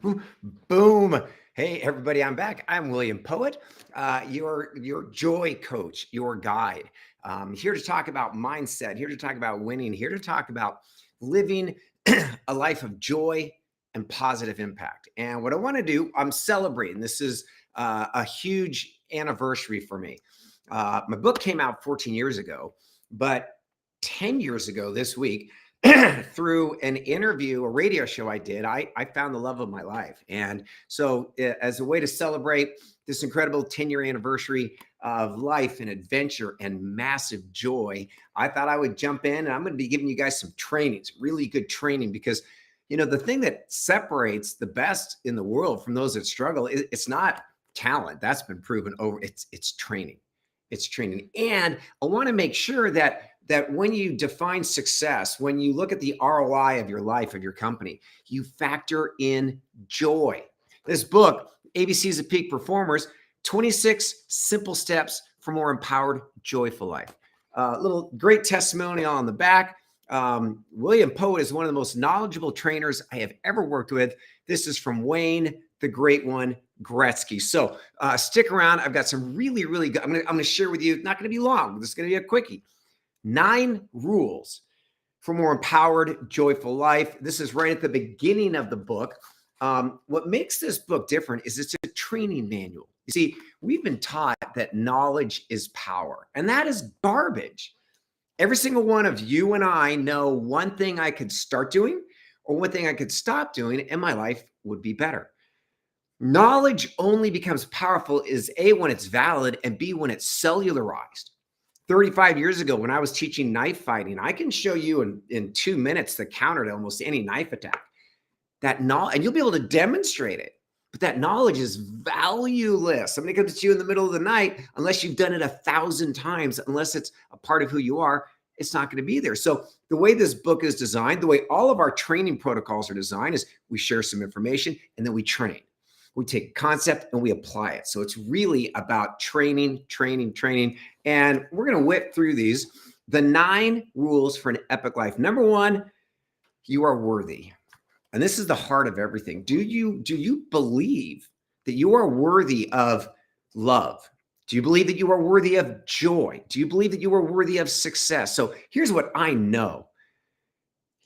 Boom. Boom. Hey, everybody, I'm back. I'm William Poett, your joy coach, your guide. Here to talk about mindset, here to talk about winning, here to talk about living a life of joy and positive impact. And what I want to do, I'm celebrating. This is a huge anniversary for me. My book came out 14 years ago, but 10 years ago this week, through an interview, a radio show I did, I found the love of my life. And so, as a way to celebrate this incredible 10-year anniversary of life and adventure and massive joy, I thought I would jump in and I'm going to be giving you guys some trainings, really good training, because the thing that separates the best in the world from those that struggle, it's not talent. That's been proven over. It's training. It's training. And I want to make sure that when you define success, when you look at the ROI of your life, of your company, you factor in joy. This book, ABCs of Peak Performers, 26 simple steps for more empowered, joyful life. Little great testimonial on the back. William Poett is one of the most knowledgeable trainers I have ever worked with. This is from Wayne, the great one, Gretzky. So stick around. I've got some really, really good. I'm going to share with you. Not going to be long. This is going to be a quickie. 9 rules for more empowered, joyful life. This is right at the beginning of the book. What makes this book different is it's a training manual. You see, we've been taught that knowledge is power, and that is garbage. Every single one of you and I know one thing I could start doing or one thing I could stop doing, and my life would be better. Knowledge only becomes powerful is A, when it's valid, and B, when it's cellularized. 35 years ago, when I was teaching knife fighting, I can show you in 2 minutes the counter to almost any knife attack. That knowledge, and you'll be able to demonstrate it, but that knowledge is valueless. Somebody comes to you in the middle of the night, unless you've done it 1,000 times, unless it's a part of who you are, it's not going to be there. So the way this book is designed, the way all of our training protocols are designed, is we share some information and then we train. We take a concept and we apply it. So it's really about training, training, training. And we're going to whip through these. The 9 rules for an epic life. Number 1, you are worthy. And this is the heart of everything. Do you believe that you are worthy of love? Do you believe that you are worthy of joy? Do you believe that you are worthy of success? So here's what I know.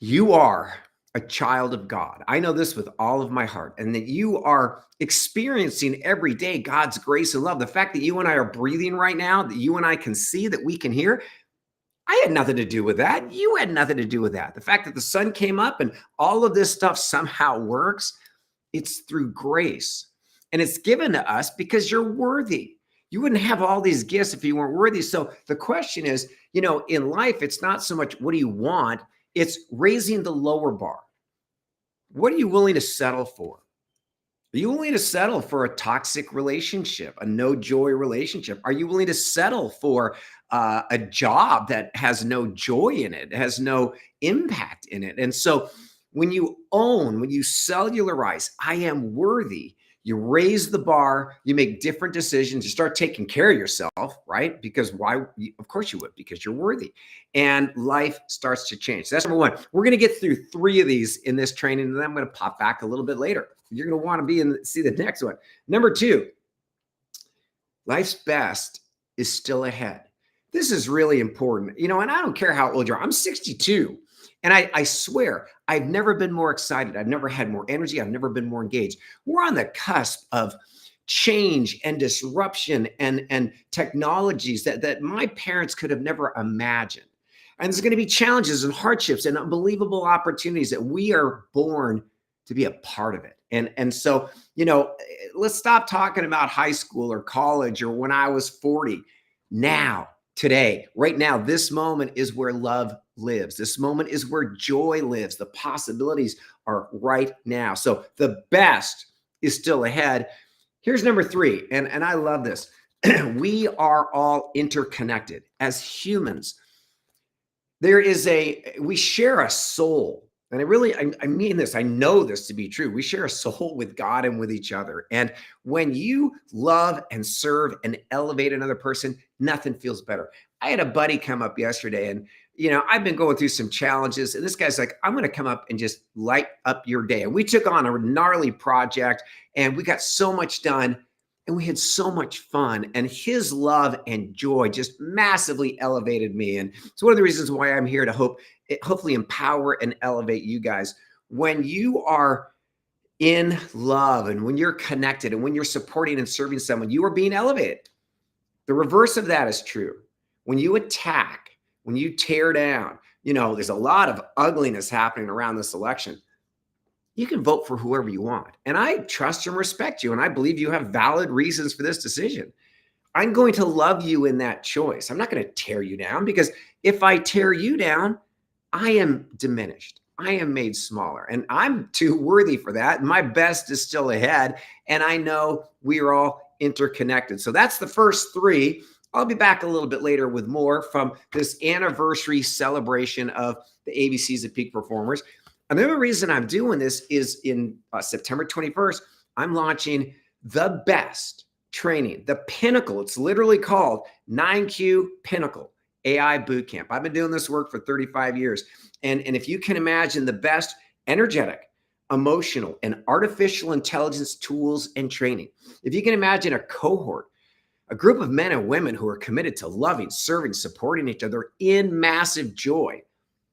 You are a child of God. I know this with all of my heart, and that you are experiencing every day God's grace and love. The fact that you and I are breathing right now, that you and I can see, that we can hear, I had nothing to do with that. You had nothing to do with that. The fact that the sun came up and all of this stuff somehow works, it's through grace. And it's given to us because you're worthy. You wouldn't have all these gifts if you weren't worthy. So the question is, in life, it's not so much what do you want, it's raising the lower bar. What are you willing to settle for? Are you willing to settle for a toxic relationship, a no joy relationship? Are you willing to settle for a job that has no joy in it, has no impact in it? And so when you cellularize, I am worthy, you raise the bar, you make different decisions, you start taking care of yourself, right? Because why? Of course you would, because you're worthy. And life starts to change. So that's number 1. We're going to get through 3 of these in this training, and then I'm going to pop back a little bit later. You're going to want to see the next one. Number 2, life's best is still ahead. This is really important. And I don't care how old you are. I'm 62. And I swear, I've never been more excited. I've never had more energy. I've never been more engaged. We're on the cusp of change and disruption and technologies that my parents could have never imagined. And there's going to be challenges and hardships and unbelievable opportunities that we are born to be a part of it. And so, let's stop talking about high school or college or when I was 40. Now, today, right now, this moment is where love lives. This moment is where joy lives. The possibilities are right now. So the best is still ahead. Here's number 3, and I love this. We are all interconnected as humans. We share a soul. And I mean this, I know this to be true. We share a soul with God and with each other. And when you love and serve and elevate another person, nothing feels better. I had a buddy come up yesterday, and I've been going through some challenges, and this guy's like, I'm going to come up and just light up your day. And we took on a gnarly project, and we got so much done, and we had so much fun. And his love and joy just massively elevated me. And it's one of the reasons why I'm here to hopefully empower and elevate you guys. When you are in love and when you're connected and when you're supporting and serving someone, you are being elevated. The reverse of that is true. When you attack, when you tear down, there's a lot of ugliness happening around this election. You can vote for whoever you want. And I trust and respect you. And I believe you have valid reasons for this decision. I'm going to love you in that choice. I'm not going to tear you down, because if I tear you down, I am diminished. I am made smaller, and I'm too worthy for that. My best is still ahead. And I know we are all interconnected. So that's the first three. I'll be back a little bit later with more from this anniversary celebration of the ABCs of Peak Performers. Another reason I'm doing this is in September 21st, I'm launching the best training, the Pinnacle. It's literally called 9Q Pinnacle AI Boot Camp. I've been doing this work for 35 years. And if you can imagine the best energetic, emotional, and artificial intelligence tools and training, if you can imagine a cohort, a group of men and women who are committed to loving, serving, supporting each other in massive joy.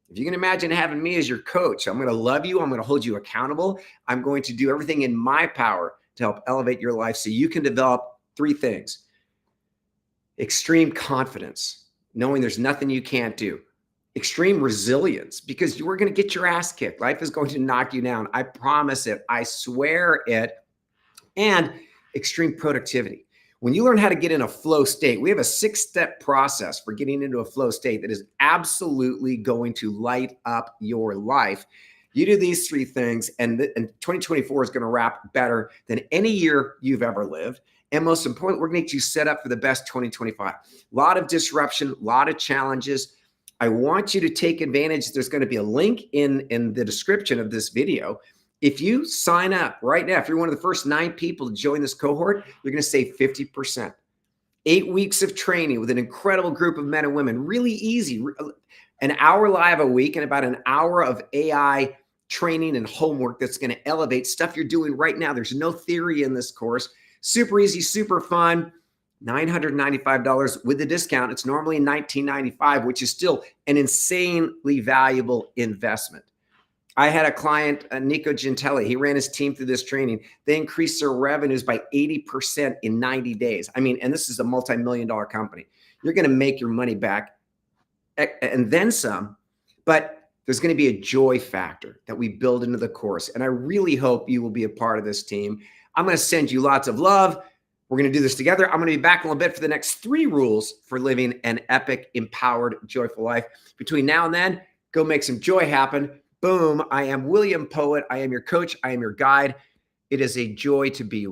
If you can imagine having me as your coach, I'm going to love you. I'm going to hold you accountable. I'm going to do everything in my power to help elevate your life so you can develop three things: extreme confidence, knowing there's nothing you can't do; extreme resilience, because you are going to get your ass kicked. Life is going to knock you down. I promise it. I swear it. And extreme productivity. When you learn how to get in a flow state, we have a 6-step process for getting into a flow state that is absolutely going to light up your life. You do these three things, and 2024 is going to wrap better than any year you've ever lived. And most important, we're going to get you set up for the best 2025. A lot of disruption, a lot of challenges. I want you to take advantage. There's going to be a link in the description of this video. If you sign up right now, if you're one of the first 9 people to join this cohort, you're going to save 50%. 8 weeks of training with an incredible group of men and women, really easy. An hour live a week and about an hour of AI training and homework that's going to elevate stuff you're doing right now. There's no theory in this course. Super easy, super fun. $995 with the discount. It's normally $1995, which is still an insanely valuable investment. I had a client, Nico Gentile. He ran his team through this training. They increased their revenues by 80% in 90 days. I mean, and this is a multi-million-dollar company. You're going to make your money back and then some, but there's going to be a joy factor that we build into the course. And I really hope you will be a part of this team. I'm going to send you lots of love. We're going to do this together. I'm going to be back in a little bit for the next 3 rules for living an epic, empowered, joyful life. Between now and then, go make some joy happen. Boom. I am William Poett. I am your coach. I am your guide. It is a joy to be with you.